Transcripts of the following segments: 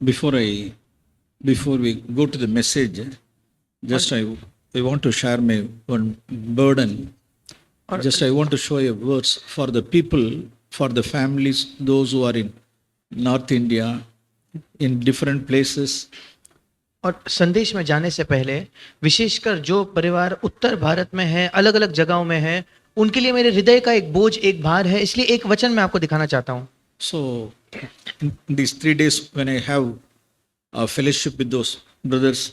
Before we go to the message, just I want to share my one burden. Just I want to show a verse for the people, for the families, those who are in North India, in different places. और संदेश में जाने से पहले विशेषकर जो परिवार उत्तर भारत में है, अलग अलग जगहों में है, उनके लिए मेरे हृदय का एक बोझ, एक भार है, इसलिए एक वचन मैं आपको दिखाना चाहता हूँ। So, in these 3 days when I have a fellowship with those brothers,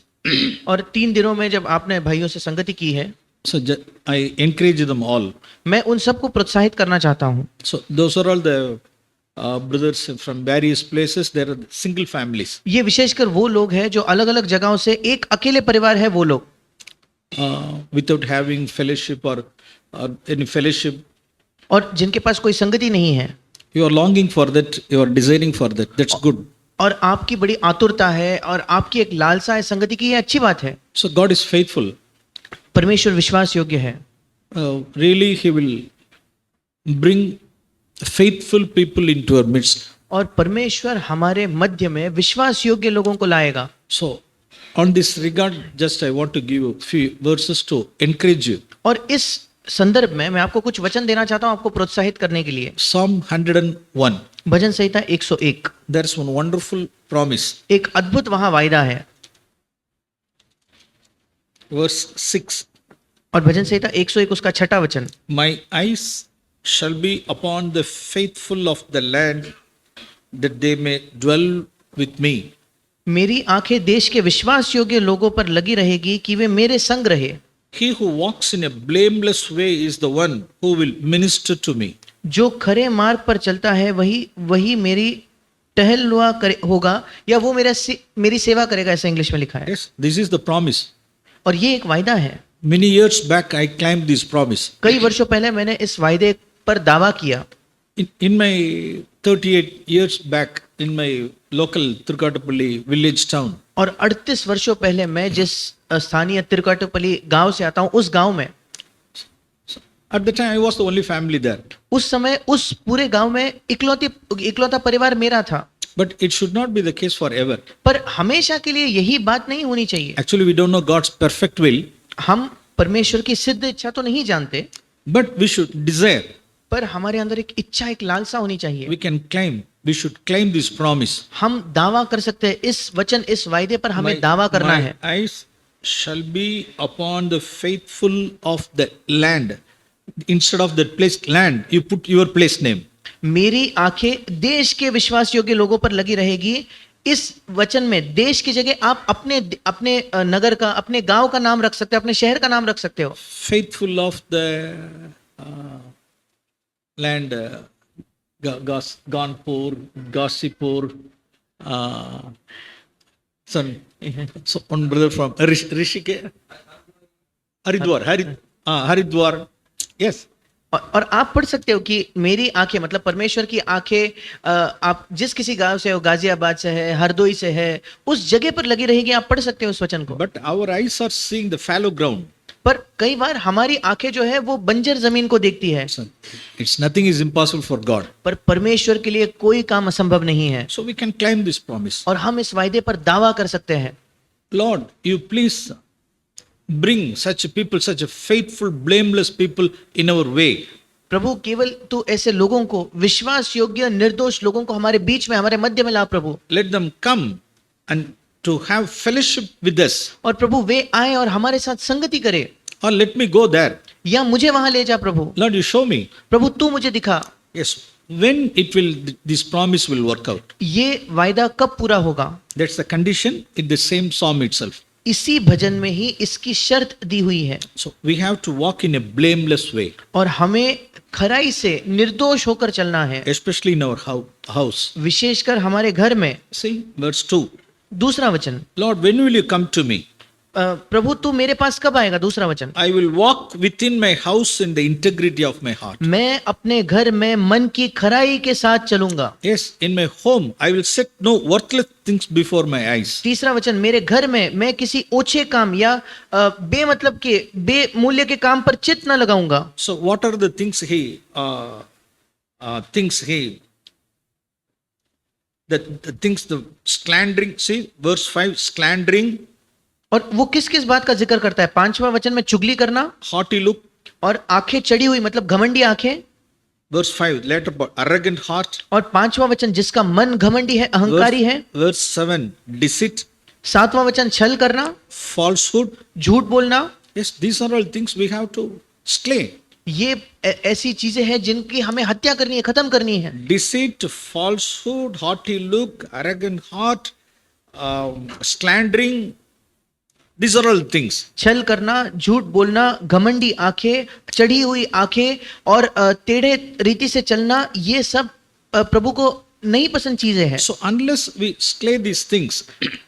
और 3 दिनों में जब आपने भाइयों से संगति की है, so I encourage them all. मैं उन सबको प्रोत्साहित करना चाहता हूँ। So those are all the brothers from various places. They are single families. ये विशेषकर वो लोग हैं जो अलग अलग जगहों से, एक अकेले परिवार है वो लोग, Without having fellowship or any fellowship. और जिनके पास कोई संगति नहीं है। You are longing for that. You are desiring for that. That's good. और आपकी बड़ी आतुरता है और आपकी एक लालसा है संगति की, ये अच्छी बात है। So God is faithful. परमेश्वर विश्वास योग्य है। Really, He will bring faithful people into our midst. और परमेश्वर हमारे मध्य में विश्वास योग्य लोगों को लाएगा। So, on this regard, just I want to give a few verses to encourage you. और इस संदर्भ में मैं आपको कुछ वचन देना चाहता हूं, आपको प्रोत्साहित करने के लिए। Psalm 101. भजन संहिता 101। There's one wonderful promise. एक अद्भुत वहां वायदा है। Verse 6. और भजन संहिता 101 उसका 6वां वचन। My eyes shall be upon the faithful of the land, that they may dwell with me. मेरी आंखें देश के विश्वास योग्य लोगों पर लगी रहेगी कि वे मेरे संग रहे। He who walks in a blameless way is the one who will minister to me. जो खरे मार्ग पर चलता है वही मेरी टहलुआ होगा, या वो मेरी सेवा करेगा, ऐसा इंग्लिश में लिखा है। Yes, this is the promise. और ये एक वायदा है। Many years back, I claimed this promise. कई वर्षों पहले मैंने इस वायदे पर दावा किया। In my 38 years back, in my local Tirukatapalli village town, और 38 वर्षों पहले मैं जिस स्थानीय तिरुकाटुपल्ली गांव से आता हूं, उस गांव में, at the time I was the only family there. उस समय उस पूरे गांव में इकलौता परिवार मेरा था। But it should not be the case forever. पर हमेशा के लिए यही बात नहीं होनी चाहिए। Actually, we don't know God's perfect will, हम परमेश्वर की सिद्ध इच्छा तो नहीं जानते, but we should desire. पर हमारे अंदर एक इच्छा, एक लालसा होनी चाहिए। We can claim. We should claim this promise. हम दावा कर सकते हैं, इस वचन, इस वायदे पर हमें दावा करना My है। eyes shall be upon the faithful of the land. Instead of that place land, you put your place name. मेरी आंखें देश के विश्वास योग्य लोगों पर लगी रहेगी। इस वचन में देश की जगह आप अपने नगर का, अपने गांव का नाम रख सकते हो, अपने शहर का नाम रख सकते हो। Faithful of the land, Ganpur, Ghazipur, so one brother from Rishikesh, Haridwar, yes. और आप पढ़ सकते हो कि मेरी आंखें, मतलब परमेश्वर की आंखें, आप जिस किसी गांव से हो, गाजियाबाद से है, हरदोई से है, उस जगह पर लगी रहेगी। आप पढ़ सकते हो उस वचन को। But our eyes are seeing the fallow ground. पर कई बार हमारी आंखें जो है वो बंजर जमीन को देखती है। It's nothing is impossible for God. पर परमेश्वर के लिए कोई काम असंभव नहीं है। So we can claim this promise. और हम इस वायदे पर दावा कर सकते हैं। Lord, you please bring such people, such a faithful, blameless people in our way. प्रभु, केवल तू ऐसे लोगों को, विश्वास योग्य, निर्दोष लोगों को हमारे बीच में, हमारे मध्य में ला प्रभु। Let them come and to have fellowship with us. और प्रभु वे आए और हमारे साथ संगति करे। Or let me go there. या मुझे वहां ले जा प्रभु। Lord, you show me. प्रभु तू मुझे दिखा। Yes. When it will, this promise will work out. ये वायदा कब पूरा होगा? That's the condition in the same psalm itself. इसी भजन में ही इसकी शर्त दी हुई है। So we have to walk in a blameless way. और हमें खराई से निर्दोष होकर चलना है। Especially in our house. विशेषकर हमारे घर में। See, verse 2. दूसरा वचन। Lord, when will you come to me? प्रभु तू मेरे पास कब आएगा? दूसरा वचन। I will walk within my house in the integrity of my heart. मैं अपने घर में मन की खराई के साथ चलूंगा। Yes, in my home I will set no worthless things before my eyes. तीसरा वचन, मेरे घर में मैं किसी ओछे काम या बेमतलब के, बेमूल्य के काम पर चित्त न लगाऊंगा। So what are the things he the things, the slandering. See, verse 5, slandering, और वो किस किस बात का जिक्र करता है? 5वां वचन में चुगली करना haughty look. और आंखें चढ़ी हुई मतलब घमंडी आंखें। Verse 5, later about arrogant heart. और 5वां वचन जिसका मन घमंडी है, अहंकारी है। Verse 7, deceit, 7वां वचन छल करना, falsehood. झूठ बोलना। Yes, these are all things we have to slay. ये ऐसी चीजें हैं जिनकी हमें हत्या करनी है, खत्म करनी है। Deceit, falsehood, haughty look, arrogant heart, slandering. These are all things. छल करना, झूठ बोलना, घमंडी आंखें, चढ़ी हुई आंखें और टेढ़े रीति से चलना, ये सब प्रभु को नहीं पसंद चीजें हैं। So unless we slay these things,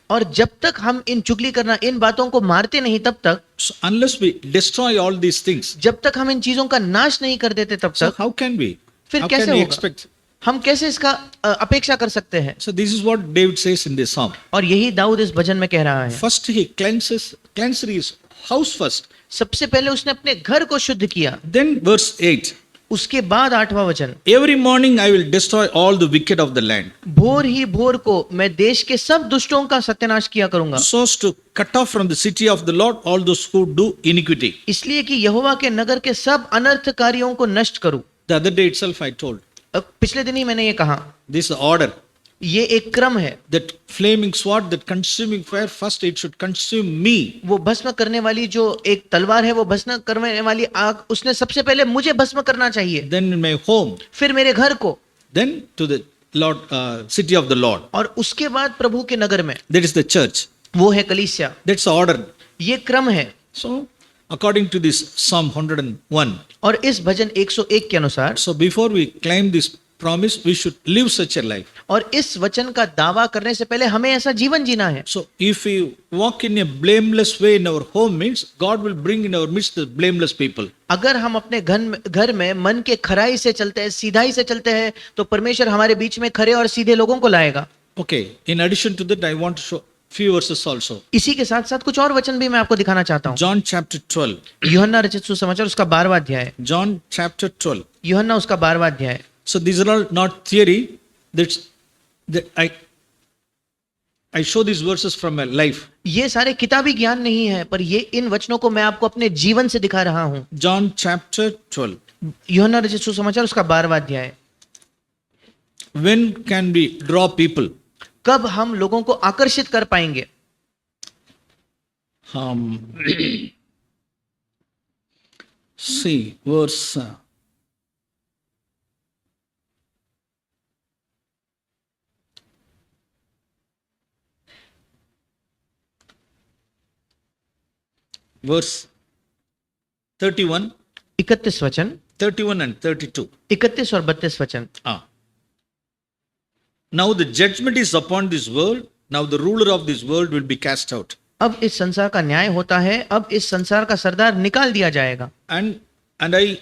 और जब तक हम इन चुगली करना, इन बातों को मारते नहीं, तब तक, so unless we destroy all these things, जब तक हम इन चीजों का नाश नहीं कर देते, तब so तक how can we? फिर How कैसे can we होगा? expect? हम कैसे इसका अपेक्षा कर सकते हैं? So this is what David says in this psalm. और यही दाऊद इस भजन में कह रहा है। First he cleanses his house first. सबसे पहले उसने अपने घर को शुद्ध किया। Then verse 8. उसके बाद 8वां वचन, Every morning I will destroy all the wicked of the land, भोर ही भोर को मैं देश के सब दुष्टों का सत्यानाश किया करूंगा, so as to cut off from the city of the Lord all those who do iniquity. इसलिए कि यहोवा के नगर के सब अनर्थकारियों को नष्ट करूं। The other day itself I told. पिछले दिन ही मैंने ये कहा, This is the order. ये एक क्रम है। That flaming sword, that consuming fire, first it should consume me. वो भस्म करने वाली जो एक तलवार है, वो भस्म करने वाली आग, उसने सबसे पहले मुझे भस्म करना चाहिए, Then in my home. फिर मेरे घर को, Then to the Lord, city of the Lord. और उसके बाद प्रभु के नगर में, That is the church. वो है कलीसिया। That's the order. ये क्रम है। So according to this Psalm 101. और इस भजन 101 के अनुसार, So before we claim this promise, we should live such a life. और इस वचन का दावा करने से पहले हमें ऐसा जीवन जीना है। So if we walk in a blameless way in our home, means God will bring in our midst the blameless people. अगर हम अपने घर में मन के खराई से चलते हैं, सीधाई से चलते हैं, तो परमेश्वर हमारे बीच में खरे और सीधे लोगों को लाएगा। Okay, in addition to that, I want to show few verses also. इसी के साथ साथ कुछ और वचन भी मैं आपको दिखाना चाहता हूँ। John chapter 12. यूहन्ना रचित सुसमाचार उसका 12वां अध्याय। John chapter 12. यूहन्ना उसका 12वां अध्याय। So these are all not theory. That I show these verses from my life. ये सारे किताबी ज्ञान नहीं है, पर ये इन वचनों को मैं आपको अपने जीवन से दिखा रहा हूँ। John chapter 12. यूहन्ना रचित सुसमाचार उसका 12वां अध्याय। When can we draw people? कब हम लोगों को आकर्षित कर पाएंगे? See verse 31, 31 वचन, 31 and 32. 31 और 32 वचन। Now the judgment is upon this world. Now the ruler of this world will be cast out. अब इस संसार का न्याय होता है, अब इस संसार का सरदार निकाल दिया जाएगा। And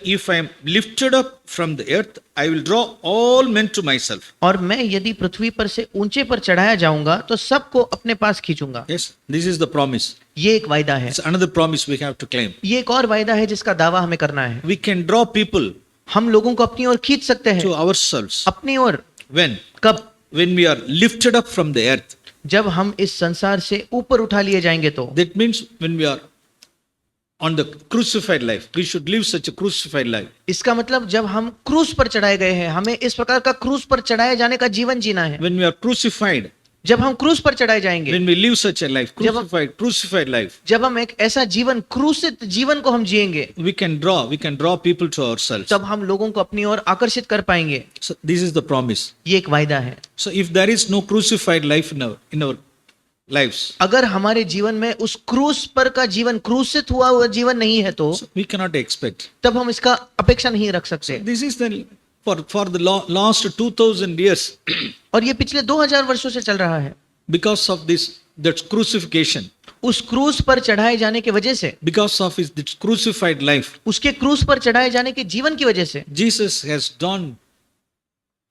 if I am lifted up from the earth, I will draw all men to myself. और मैं यदि पृथ्वी पर से ऊंचे पर चढ़ाया जाऊंगा तो सबको अपने पास खींचूंगा। Yes, this is the promise. ये एक वायदा है। It's another promise we have to claim. ये एक और वायदा है जिसका दावा हमें करना है। We can draw people हम लोगों को अपनी ओर खींच सकते हैं। to ourselves. अपनी ओर When? कब? When we are lifted up from the earth. जब हम इस संसार से ऊपर उठा लिए जाएंगे तो। That means when we are on the crucified life. We should live such a crucified life. इसका मतलब जब हम क्रूस पर चढ़ाए गए हैं, हमें इस प्रकार का क्रूस पर चढ़ाए जाने का जीवन जीना है। When we are crucified. जब हम क्रूस पर चढ़ाए जाएंगे। When we live such a life, crucified life. जब हम एक ऐसा जीवन, क्रूसित जीवन को हम जिएंगे, we can draw people to ourselves. तब हम लोगों को अपनी ओर आकर्षित कर पाएंगे। So this is the promise. ये एक वायदा है। So if there is no crucified life in our lives, अगर हमारे जीवन में उस क्रूस पर का जीवन, क्रूसित हुआ जीवन नहीं है तो so we cannot expect. तब हम इसका अपेक्षा नहीं रख सकते। This is the for the last 2000 years. और ये पिछले 2000 वर्षों से चल रहा है। Because of that crucifixion. उस क्रूस पर चढ़ाए जाने की वजह से, because of his crucified life, उसके क्रूस पर चढ़ाए जाने के जीवन की वजह से, Jesus has drawn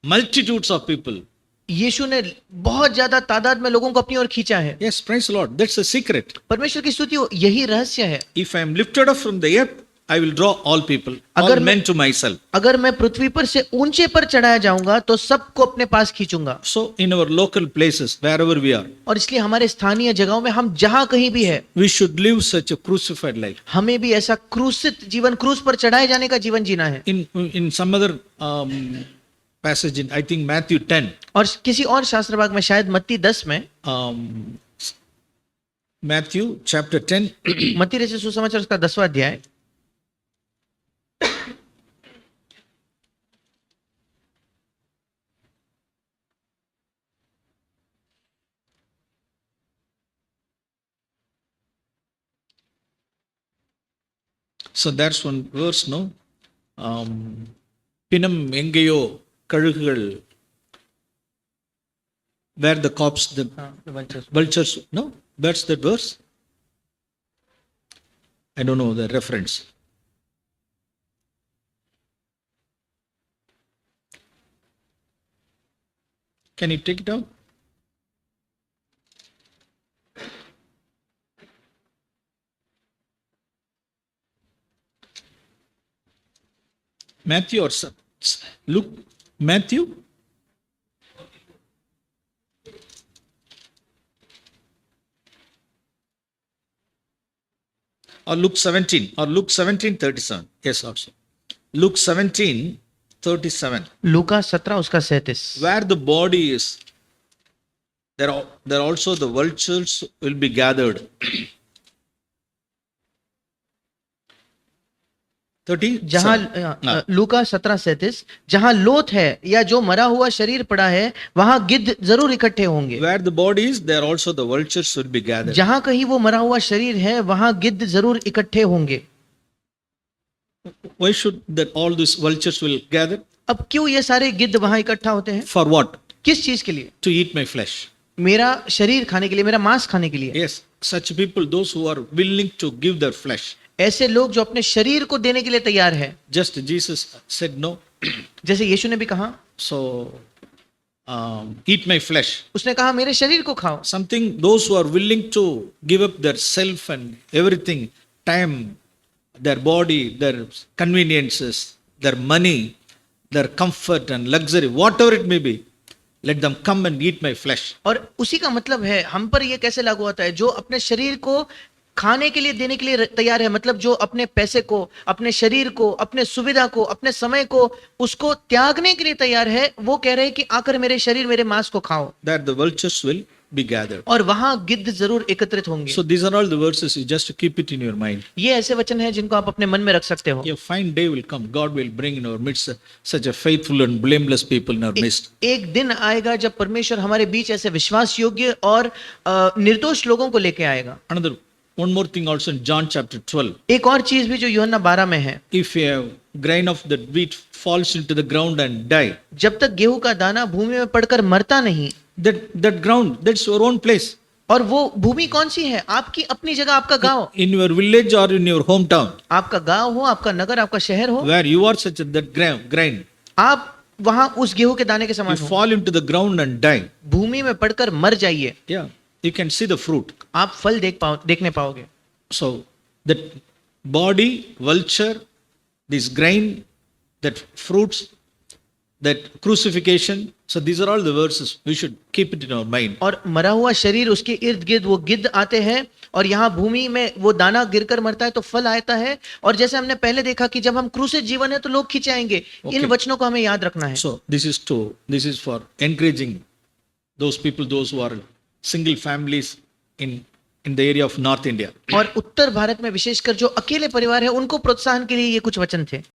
multitudes of people. यीशु ने बहुत ज्यादा तादाद में लोगों को अपनी ओर खींचा है। Yes, praise the Lord. That's the secret. परमेश्वर की स्तुति हो, यही रहस्य है। If I am lifted up from the earth, I will draw all people, all अगर men to myself. अगर मैं पृथ्वी पर से ऊंचे पर चढ़ाया जाऊंगा तो सबको अपने पास खींचूंगा। So in our local places, wherever we are, और इसलिए हमारे स्थानीय जगहों में हम जहां कहीं भी है, we should live such a crucified life. हमें भी ऐसा क्रूसित जीवन, क्रूस पर चढ़ाए जाने का जीवन जीना है। In some other passage in I think Matthew 10, और किसी और शास्त्र भाग में, शायद मत्ती 10 में, Matthew chapter 10, मत्ती रचित सुसमाचार उसका 10वां अध्याय, so that's one verse, no? Pinam engayo kalugugal, where the cops, the vultures, no? That's that verse? I don't know the reference. Can you take it out? Matthew or Luke? Matthew? Or Luke 17, or Luke 17:37. Yes, also. Luke 17:37. लूका 17 उसका 37। Where the body is, there also the vultures will be gathered. 30? जहां लूका 17:37, जहां लोथ है या जो मरा हुआ शरीर पड़ा है वहां गिद्ध जरूर इकट्ठे होंगे। Where the body is, there also the vultures will be gathered. जहां कहीं वो मरा हुआ शरीर है वहां गिद्ध जरूर इकट्ठे होंगे। Why should that all these vultures will gather? अब क्यों ये सारे गिद्ध वहां इकट्ठा होते हैं? For what? किस चीज के लिए? To eat my flesh. मेरा शरीर खाने के लिए, मेरा मांस खाने के लिए। Yes, such people, those who are willing to give their flesh. ऐसे लोग जो अपने शरीर को देने के लिए तैयार है। Just Jesus said no. जैसे यीशु ने भी कहा, So, eat my flesh. उसने कहा मेरे शरीर को खाओ। Something, those who are willing to give up their self and everything, time, their body, their conveniences, their money, their comfort and luxury, whatever it may be, let them come and eat my flesh. और उसी का मतलब है, हम पर ये कैसे लागू होता है? जो अपने शरीर को खाने के लिए देने के लिए तैयार है, मतलब जो अपने पैसे को, अपने शरीर को, अपने सुविधा को, अपने समय को, उसको त्यागने के लिए तैयार है, वो कह रहे हैं कि आकर मेरे शरीर, मेरे मांस को खाओ। That the vultures will be gathered. और वहां गिद्ध जरूर एकत्रित होंगे। So these are all the verses, you just keep it in your mind. ये ऐसे वचन हैं जिनको आप अपने मन में रख सकते हो। A fine day will come. God will bring in our midst such a faithful and blameless people in our midst. एक दिन आएगा जब परमेश्वर हमारे बीच ऐसे विश्वास योग्य और निर्दोष लोगों को लेके आएगा। Another, one more thing also in John chapter 12. एक और चीज भी जो यूहन्ना 12 में है, If a grain of the wheat falls into the ground and die, जब तक गेहूं का दाना भूमि में पड़कर मरता नहीं, that ground, that's your own place. और वो भूमि कौन सी है? आपकी अपनी जगह, आपका गांव, In your village or in your hometown, आपका गांव हो, आपका नगर, आपका शहर हो, where you are such a that grain, आप वहां उस गेहूं के दाने के you समान हो। fall into the ground and die. भूमि में पड़कर मर जाइए, Yeah, you can see the fruit. आप फल देखने पाओगे। So that body, vulture, this grain, that fruits, that crucifixion. So these are all the verses. We should keep it in our mind. और मरा हुआ शरीर, उसके इर्द गिर्द वो गिद्ध आते हैं, और यहाँ भूमि में वो दाना गिरकर मरता है तो फल आता है। और जैसे हमने पहले देखा कि जब हम क्रूसित जीवन है तो लोग खींचे आएंगे। इन वचनों को हमें याद रखना है। So this is for encouraging those people, those who are single families in the area of North India. और उत्तर भारत में विशेषकर जो अकेले परिवार है, उनको प्रोत्साहन के लिए ये कुछ वचन थे।